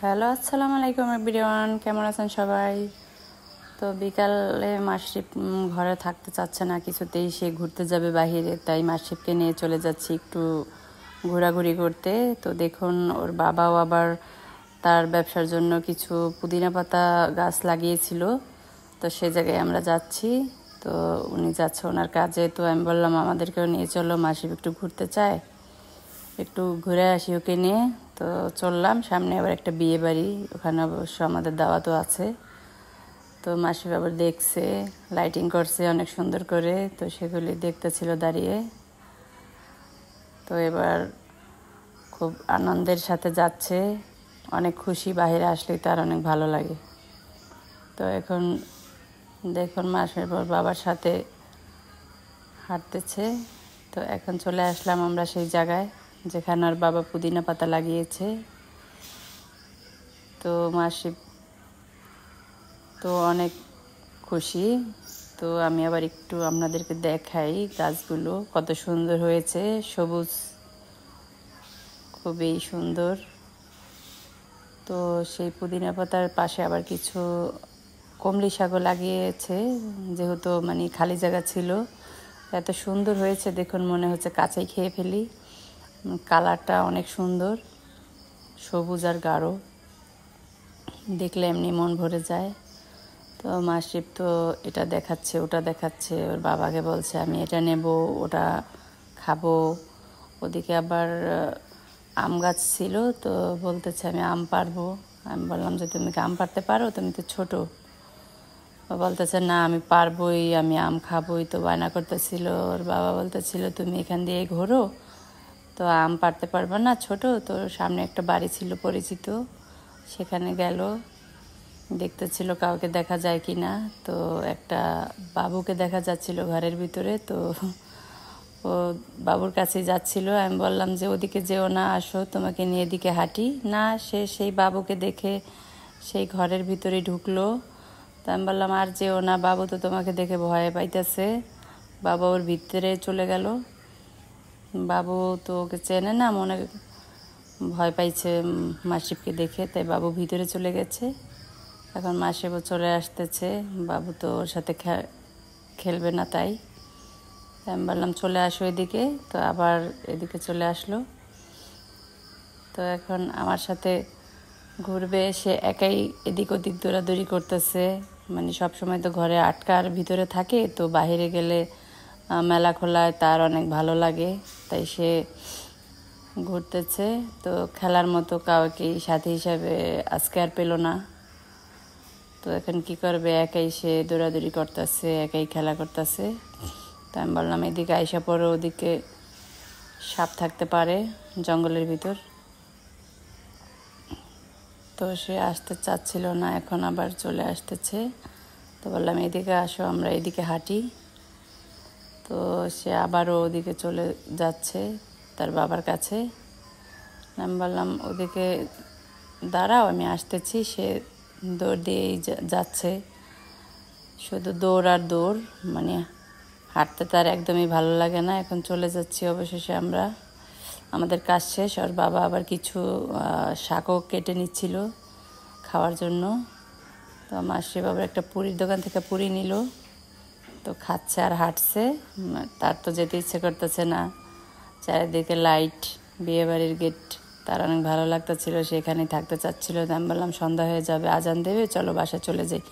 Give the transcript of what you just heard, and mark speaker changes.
Speaker 1: Hello, আসসালামু আলাইকুম everyone, কেমন আছেন সবাই? তো বিকালে মাসিপ ঘরে থাকতে চাচ্ছে না কিছুতেই, সে ঘুরতে যাবে বাহিরে, তাই মাসিপকে নিয়ে চলে যাচ্ছি একটু ঘোরাঘুরি করতে। তো দেখুন, ওর বাবাও আবার তার ব্যবসার জন্য কিছু পুদিনা পাতা গাছ লাগিয়েছিল, তো সে জায়গায় আমরা যাচ্ছি। তো উনি যাচ্ছে ওনার কাজে, তো আমি বললাম আমাদেরকেও নিয়ে চলো, মাসিপ একটু ঘুরতে চায়, একটু ঘুরে আসি ওকে নিয়ে। তো চললাম, সামনে আবার একটা বিয়ে বাড়ি, ওখানে অবশ্য আমাদের দাওয়াতও আছে। তো মাসি আবার দেখছে, লাইটিং করছে অনেক সুন্দর করে, তো সেগুলি দেখতেছিল দাঁড়িয়ে। তো এবার খুব আনন্দের সাথে যাচ্ছে, অনেক খুশি, বাইরে আসলেই তার অনেক ভালো লাগে। তো এখন দেখুন মাসের পর বাবার সাথে হাঁটতেছে। তো এখন চলে আসলাম আমরা সেই জায়গায় যেখানে আর বাবা পুদিনা পাতা লাগিয়েছে। তো মাসি তো অনেক খুশি। তো আমি আবার একটু আপনাদেরকে দেখাই গাছগুলো কত সুন্দর হয়েছে, সবুজ, খুবই সুন্দর। তো সেই পুদিনা পাতার পাশে আবার কিছু কমলি শাকও লাগিয়েছে, যেহেতু মানে খালি জায়গা ছিল। এত সুন্দর হয়েছে দেখুন, মনে হচ্ছে কাঁচাই খেয়ে ফেলি। কালারটা অনেক সুন্দর, সবুজ আর গাঢ়, দেখলে এমনি মন ভরে যায়। তো মাসিপ তো এটা দেখাচ্ছে ওটা দেখাচ্ছে, ওর বাবাকে বলছে আমি এটা নেব, ওটা খাবো। ওদিকে আবার আম গাছ ছিল, তো বলতেছে আমি আম পারবো। আমি বললাম যে তুমি কি আম পারতে পারো, তুমি তো ছোটো। ও বলতেছে না আমি পারবোই, আমি আম খাবোই। তো বায়না করতেছিল, ওর বাবা বলতেছিল তুমি এখান দিয়ে ঘোরো, তো আম পারতে পারবে না ছোটো। তো সামনে একটা বাড়ি ছিল পরিচিত, সেখানে গেল, দেখতেছিল কাউকে দেখা যায় কি না। তো একটা বাবুকে দেখা যাচ্ছিল ঘরের ভিতরে, তো ও বাবুর কাছে যাচ্ছিল। আমি বললাম যে ওদিকে যেও না, আসো তোমাকে নিয়ে এদিকে হাঁটি না। সে সেই বাবুকে দেখে সেই ঘরের ভিতরে ঢুকলো। তো আমি বললাম আর যেও না, বাবু তো তোমাকে দেখে ভয় পাইতেছে। বাবা ওর ভিতরে চলে গেল। বাবু তো ওকে চেনে না, মনে ভয় পাইছে মাসিপকে দেখে, তাই বাবু ভিতরে চলে গেছে। এখন মাসিবও চলে আসতেছে, বাবু তো ওর সাথে খেলবে না, তাই আমি বললাম চলে আসো এদিকে। তো আবার এদিকে চলে আসলো। তো এখন আমার সাথে ঘুরবে, সে একাই এদিক ওদিক দৌড়াদৌড়ি করতেছে, মানে সবসময় তো ঘরে আটকার ভিতরে থাকে, তো বাইরে গেলে মেলা খোলায় তার অনেক ভালো লাগে, তাই সে ঘুরতেছে। তো খেলার মতো কাউকে সাথী হিসাবে আজকে আর পেল না। তো এখন কি করবে, একাই সে দৌড়াদৌড়ি করতেছে, একাই খেলা করতেছে। তো আমি বললাম এদিকে আইসা পরে, ওদিকে সাপ থাকতে পারে জঙ্গলের ভিতর। তো সে আসতে চাচ্ছিল না, এখন আবার চলে আসতেছে। তো বললাম এদিকে আসো, আমরা এদিকে হাঁটি। তো সে আবারও ওদিকে চলে যাচ্ছে তার বাবার কাছে। আমি বললাম ওদিকে দাঁড়াও, আমি আসতেছি। সে দৌড় দিয়েই যাচ্ছে, শুধু দৌড় আর দৌড়, মানে হাঁটতে তার একদমই ভালো লাগে না। এখন চলে যাচ্ছি অবশেষে আমরা, আমাদের কাজ শেষ। ওর বাবা আবার কিছু শাকও কেটে নিচ্ছিল খাওয়ার জন্য। তো মাসি বাবার একটা পুরীর দোকান থেকে পুরি নিল, তো খাচ্ছে আর হাঁটছে। তার তো যেতে ইচ্ছে করতেছে না, চারিদিকে লাইট, বিয়েবাড়ির গেট, তার অনেক ভালো লাগতেছিল, সেখানেই থাকতে চাচ্ছিল। আমি বললাম সন্ধ্যা হয়ে যাবে, আজান দেবে, চলো বাসায় চলে যাই।